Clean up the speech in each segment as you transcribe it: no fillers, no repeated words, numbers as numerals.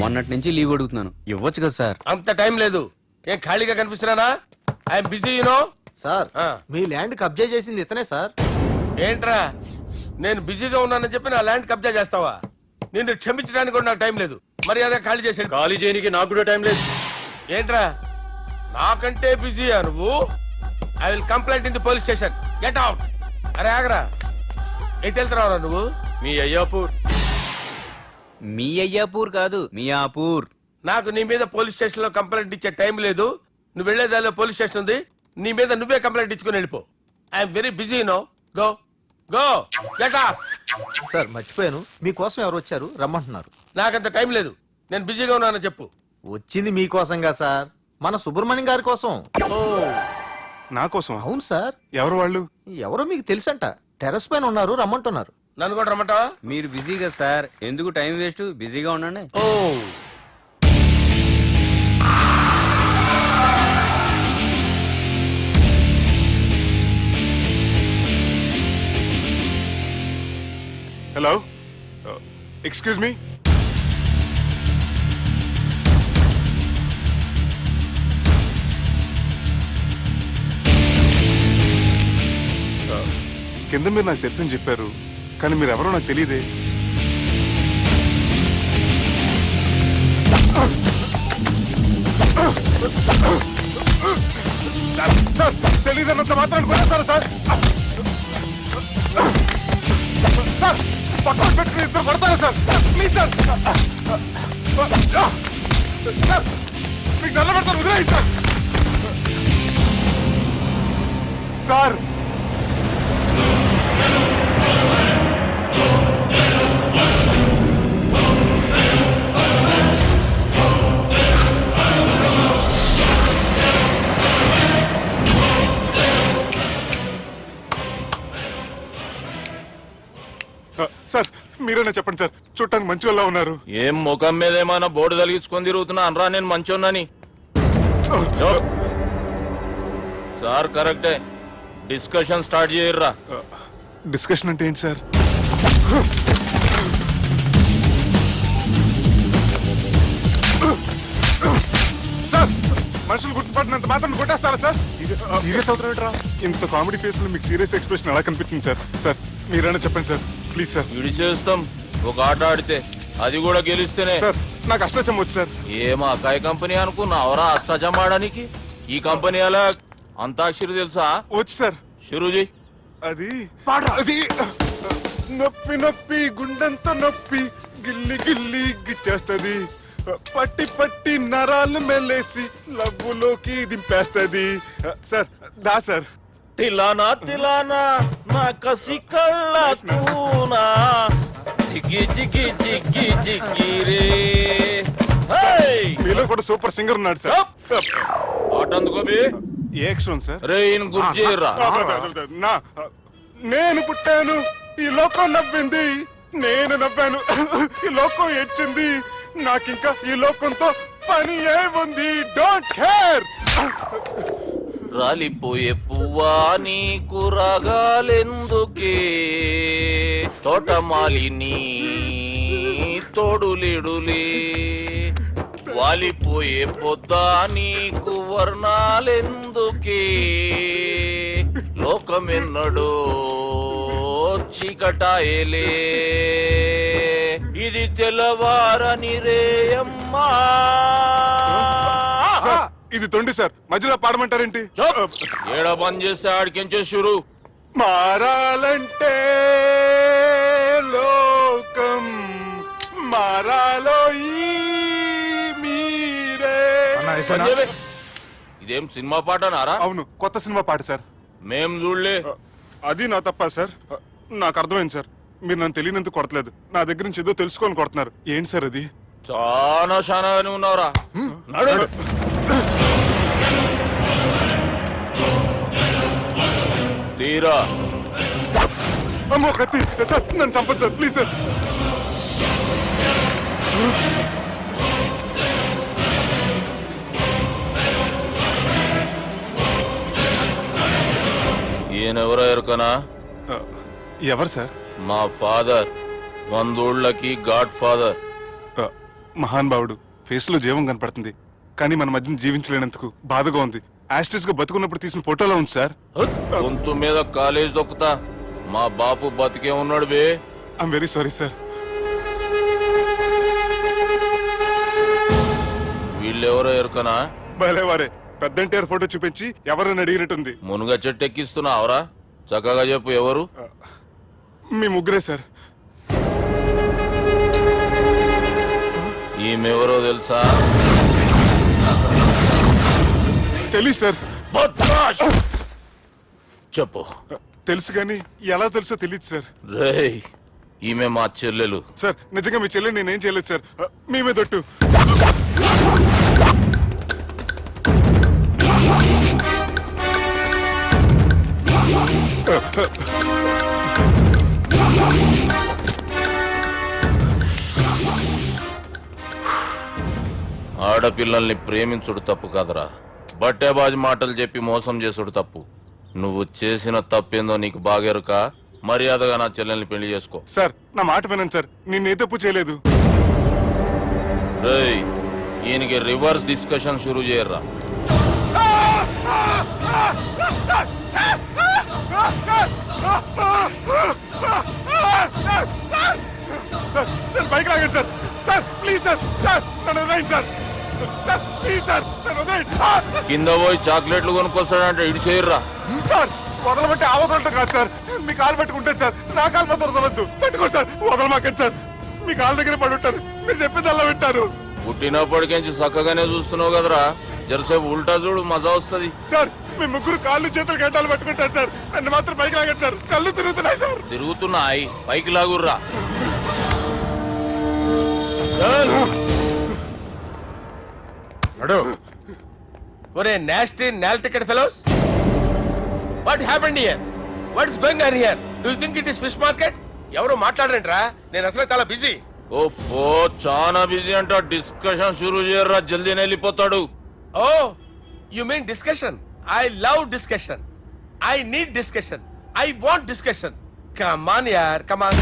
మొన్నటి నుంచి లీవ్ అడుగుతున్నాను, ఇవ్వచ్చు కదా సార్? అంత టైం లేదు. ఏం ఖాళీగా కనిపిస్తున్నానా? I'm busy you know. సార్ మీ ల్యాండ్ కబ్జా చేసింది ఇతనే సార్. ఏంట్రా, నేను బిజీగా ఉన్నానని చెప్పి నా ల్యాండ్ కబ్జా చేస్తావా? నిన్ను క్షమించడానికి కూడా నాకు టైం లేదు. మర్యాద ఖాళీ చేసాడు. ఖాళీ చేయడానికి నాకు కూడా టైం లేదు. ఏంట్రా, నాకంటే బిజీయా నువ్వు? I will complaint in the police station. Get out. అరే ఆగరా, ఎటు వెళ్తున్నావురా నువ్వు? మీ అయ్యాపూర్. మీ అయ్యాపూర్ కాదు, మియాపూర్. నాకు నీ మీద పోలీస్ స్టేషన్ లో కంప్లైంట్ ఇచ్చే టైం లేదు. నువ్వు వెళ్లేదాలో పోలీస్ స్టేషన్ ఉంది. నీ మీద నువ్వే కంప్లైంట్ ఇచ్చుకుని వెళ్ళిపో. I'm very busy no. Go go get off. Sir మర్చిపోయాను, మీకోసం ఎవరు వచ్చారు రమ్మంటున్నారు. నాకంత టైం లేదు, నేను బిజీగా ఉన్నానని చెప్పు. వచ్చింది మీకోసంగా సార్, మన సుబ్రహ్మణ్యం గారి కోసం. ఓ, నా కోసం? అవును సార్. ఎవరు వాళ్ళు? ఎవరో మీకు తెలుసంట, టెర్రస్ పైన ఉన్నారు, రమ్మంటున్నారు. నన్ను కూడా రమ్మంటావా? మీరు బిజీ కదా సార్, ఎందుకు టైం వేస్ట్, బిజీగా ఉండండి. ఓ, హలో, ఎక్స్క్యూజ్ మీ. కింద మీరు నాకు తెలుసని చెప్పారు, కానీ మీరు ఎవరో నాకు తెలియదే. సార్ తెలియదన్నంత మాత్రం కొనేస్తారా సార్? సార్ పక్కన పెట్టుకుని ఇద్దరు పడతారా సార్? ప్లీజ్ సార్, సార్ మీకు దండం పెడతాను, వదిలేయండి సార్. సార్ సార్ మీరేనా చెప్పండి సార్, చూడటానికి మంచి వాళ్ళ ఉన్నారు. ఏం ముఖం మీద ఏమైనా బోర్డు తలిగించుకొని తిరుగుతున్నా అనరా నేను మంచోన్నాని? సార్ కరెక్టే, డిస్కషన్ స్టార్ట్ చేయర్రా. డిస్కషన్ అంటే ఏంటి సార్? సార్ మనుషులు గుర్తుపట్టినంత మాత్రం కొట్టేస్తారా సార్? సీరియస్ అవుతున్నా? ఇంత కామెడీ ఫేస్ లో మీకు సీరియస్ ఎక్స్ప్రెషన్ ఎలా కనిపించింది సార్? సార్ మీరైనా చెప్పండి సార్, ప్లీజ్ సార్. విడి చేస్తాం ఒక ఆట ఆడితే, అది కూడా గెలిస్తేనే. సార్ నాకు అష్టాచం వచ్చు సార్. ఏం అకాయ కంపెనీ అనుకున్నావరా అష్టాచం ఆడడానికి? ఈ కంపెనీ అలా అంతాక్షరి తెలుసా? వచ్చు సార్. షురూజీ. అది అది నొప్పి నొప్పి గుండెంత నొప్పి గిల్లి గిల్లి గిచ్చేస్తది, పట్టి పట్టి నరాలు మెల్లేసి లవ్వులోకి దింపేస్తది. సార్ దా సార్. తిలానా తిలానా నా కసి కళ్ళ కూనా జిగ్గి జిగ్గి జిగ్గి జిగ్గి రే. మీలో కూడా సూపర్ సింగర్ ఉన్నాడు సార్. ఆట అందుకోబి ఏ అక్షరం సార్? రే ఈయన గుర్తు చేయర్రా. నా నేను పుట్టాను, ఈ లోకం నవ్వింది, నేను నవ్వాను, ఈ లోకం ఏడ్చింది, నాకింకా ఈ లోకంతో పని ఏముంది? Don't care. రాలిపోయే పువ్వా నీకు రాగాలెందుకే, తోటమాలిని తోడులిడులే, వాలిపోయే పొద్దా నీకు వర్ణాలెందుకే, లోకమెన్నడో చీకటాయలే, ఇది తెల్లవారని రేయమ్మా. ఇది తొండి సార్, మధ్యలో పాడమంటారేంటి? ఏడ బంద్ చేస్తే ఆడికించే షురు. మారాలంటే లోకం మారాలో ఈ మీరే. ఇదేం సినిమా పాట నారా? అవును, కొత్త సినిమా పాట సార్. మేం చూడలే. అది నా తప్ప సార్. నాకు అర్థమైంది సార్, మీరు నన్ను తెలియనందుకు కొడతలేదు, నా దగ్గర నుంచి ఏదో తెలుసుకొని కొడుతున్నారు. ఏంటి సార్ అది? చాలా శానాగానే ఉన్నావురా. నడు. తీరా. అమ్మో కత్తి సార్, నన్ను చంపదు సార్, ప్లీజ్ సార్. ఈయనెవరో ఎరుకనా? ఎవరు సార్? మా ఫాదర్, 100 ఊళ్ళకి గాడ్ ఫాదర్. మహానుభావుడు ఫేస్ లో జీవం కనపడుతుంది కానీ మన మధ్యన జీవించలేనందుకు బాధగా ఉంది. యాస్టిస్ గా బతుకున్నప్పుడు తీసిన ఫోటోలో ఉంది సార్. గొంతు మీద కాలేజ్ దొక్కుతా మా బాపు బతికే ఉన్నాడు బే. I'm very sorry sir. వీళ్ళెవరో ఎరుకనా? భలేవారే, పెద్ద ఎన్టీఆర్ ఫోటో చూపించి ఎవరైనా అడిగినట్టుంది. మునుగ చెట్టు ఎక్కిస్తున్నావురా? చక్కగా చెప్పు ఎవరు? మీ ముగ్గురే సార్. ఈమెవరో తెలుసా? తెలీదు సార్. బద్మాష్! చెప్పు. తెలుసు కానీ ఎలా తెలుసో తెలియదు సార్. రేయ్, ఈమె మా చెల్లెలు. సార్ నిజంగా మీ చెల్లి నేనేం చేయలేదు సార్. మీ మీద ఒట్టు. ఆడపిల్లల్ని ప్రేమించుడు తప్పు కాదురా, బట్టేబాజు మాటలు చెప్పి మోసం చేసుడు తప్పు. నువ్వు చేసిన తప్పేందో నీకు బాగెరుక. మర్యాదగా నా చెల్లెల్ని పెళ్లి చేసుకో. సార్ నా మాట వినండి సార్, నేనే తప్పు చేయలేదు. రేయ్, ఈయనకి రివర్స్ డిస్కషన్ షురూ చేయర్రా. నేను బైక్ లాగండి sir. Sir please sir. Sir నన్ను వదిలేయండి సార్. సార్ ప్లీజ్ సార్ నన్ను వదిలేయండి. కింద పోయి చాక్లెట్లు కొనుక్కొస్తాడంటే ఇటు చేయర్రా. సార్ వదలబట్టి ఆ వదలటం కాదు సార్. మీ కాలు పట్టుకుంటాను సార్. నా కాలు మాత్రం వదలవద్దు. పట్టుకోండి సార్. వదలమాకండి సార్. మీ కాలు దగ్గర పడి ఉంటారు. మీరు చెప్పింది అలా వింటారు. పుట్టినప్పటికేంచి చక్కగానే చూస్తున్నావు కదరా, జరసేపు ఉల్టా చూడు, మజా వస్తుంది. సార్ మీ ముగ్గురు కాళ్ళు చేతులు గంటలు పట్టుకుంటారు సార్. నన్ను మాత్రం బైక్ లాగండి సార్. కళ్ళు తిరుగుతున్నాయి సార్. తిరుగుతున్నాయి, పైకి లాగుర్రా. ఒరే నాస్టీ నాల్ ticket fellows, what happened here? What is going on here? Do you think it is fish market? ఎవరు మాట్లాడరంట్రా, నేను అసలే చాలా బిజీ. ఓ చాలా బిజీ అంట. డిస్కషన్ షురూ చేయర్రా, జల్దీ వెళ్ళిపోతాడు. Oh you mean discussion? I love discussion. I need discussion. I want discussion. Come on యార్, కమ్ ఆన్.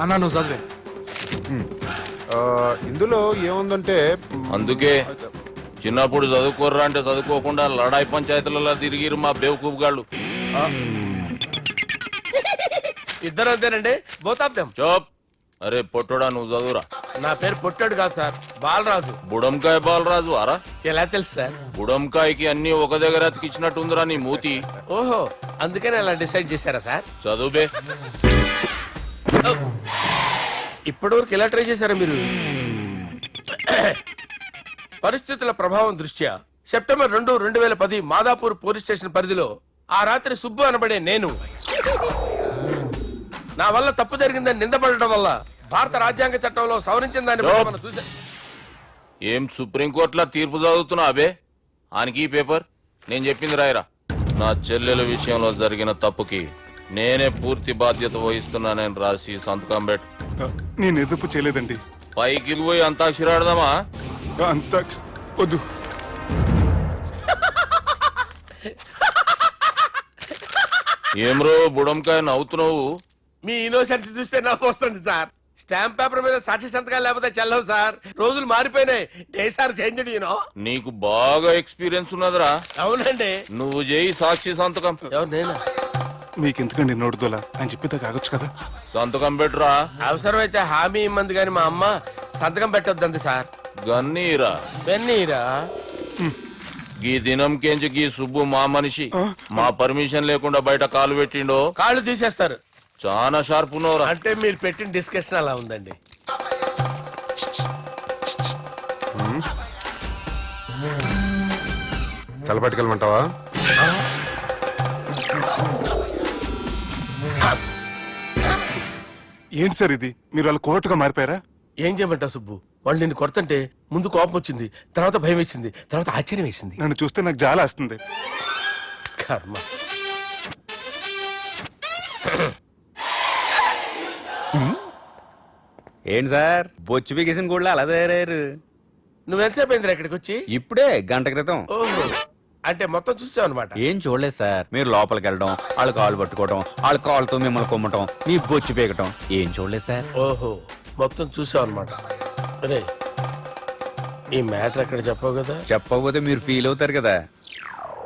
అన్నా నువ్వు చదివే. ఇందులో ఏముందంటే అందుకే చిన్నప్పుడు చదువుకోర్రా అంటే చదువుకోకుండా లడాయి పంచాయతీలలో తిరిగిరు మా బేవకూఫ్ గాళ్ళు. ఇద్దరు అంతేనండి, బోత్ ఆఫ్ దెమ్. చోప్. అరే పొట్టోడా, నువ్వు చదువురా. నా పేరు పొట్టాడు కాదు సార్, బాలరాజు. బుడంకాయ బాలరాజు అరా? ఎలా తెలుసు సార్? బుడంకాయకి అన్ని ఒక దగ్గర అతికిచ్చినట్టుందిరా నీ మూతి. ఓహో, అందుకని అలా డిసైడ్ చేశారా సార్? చదువుబే. ఇప్పటి వరకు ఎలా ట్రై చేశారా మీరు? పరిస్థితుల ప్రభావం దృష్ట్యా సెప్టెంబర్ 2, 2010 మాదాపూర్ పోలీస్ స్టేషన్ పరిధిలో ఆ రాత్రి సుబ్బు అనబడే నేను నా వల్ల తప్పు జరిగిందని నిందపడటం వల్ల భారత రాజ్యాంగ చట్టంలో సవరించిన దాన్ని బట్టి మనం చూసా. ఏం సుప్రీంకోర్టులో తీర్పు చదువుతున్నా అబే? ఆనికి ఈ పేపర్ నేను చెప్పింది రాయరా. నా చెల్లెల విషయంలో జరిగిన తప్పుకి నేనే పూర్తి బాధ్యత వహిస్తున్నానని రాసి సంతకం పెట్టు. నేను ఎదుపు చేయలేదండి. పైకి పోయి అంతాక్షరి ఆడదామా? అంత వద్దు. ఏమ్రో బుడంకాయ నవ్వుతున్నావు? మీ ఇన్నోసెన్స్ చూస్తే నాకు వస్తుంది సార్. స్టాంప్ పేపర్ మీద సాక్షి సంతకాలు లేకపోతే చెల్లవు సార్. రోజులు మారిపోయినాయి. Day sir change you know. నీకు బాగా ఎక్స్పీరియన్స్ ఉన్నదిరా. అవునండి. నువ్వు చేయి సాక్షి సంతకం. ఎవరు నేనా? మీకు ఎందుకండి నోడుదోలా అని చెప్పి కాగొచ్చు కదా. సంతకం పెట్టురా. అవసరమైతే హామీ ఇమ్మంది కానీ మా అమ్మ సంతకం పెట్టొద్దండి సార్. గన్నీరా వెన్నీరా. గీ దినంకేంచి గీ సుబ్బు మా మనిషి. మా పర్మిషన్ లేకుండా బయట కాలు పెట్టిండో కాళ్ళు తీసేస్తారు. చాలా షార్ప్ ఉన్నవరా. అంటే మీరు పెట్టిన డిస్కషన్ అలా ఉందండి. తలపట్టుకెళ్ళమంటావా? ఏంటి సార్ ఇది? మీరు వాళ్ళు కోర్టుగా మారిపోయారా? ఏం చేయమంటావు సుబ్బు? వాళ్ళు నిన్ను కొడుతుంటే ముందు కోపం వచ్చింది, తర్వాత భయం వేసింది, తర్వాత ఆశ్చర్యం వేసింది. నన్ను చూస్తే నాకు జాలా వస్తుంది. కర్మ. ఏంటి సార్ బొచ్చు బిగేసిన కూడా అలా తయారయ్యారు? నువ్వెంతసేపు అయిందిరా ఇక్కడికి వచ్చి? ఇప్పుడే గంట క్రితం. ఓహో, అంటే మొత్తం చూసావు అనమాట. ఏం చూడలేదు సార్. మీరు లోపలికి వెళ్ళడం, వాళ్ళ కాళ్ళు పట్టుకోవడం, వాళ్ళ కాళ్ళతో మిమ్మల్ని కొమ్మటం, మీ బొచ్చు పీకటం ఏం చూడలేదు సార్. ఓహో, మొత్తం చూసావు అనమాట. అరే, ఈ మ్యాటర్ అక్కడ చెప్పావు కదా. చెప్పకపోతే మీరు ఫీల్ అవుతారు కదా.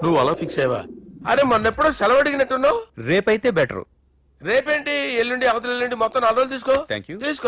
నువ్వు అలా ఫిక్స్ అయ్యవా? అరే మొన్నెప్పుడో సెలవు అడిగినట్టున్నావు. రేపైతే బెటర్. రేపేంటి, ఎల్లుండి అవతల ఎల్లుండి మొత్తం 4 రోజులు తీసుకో. Thank you. తీసుకో.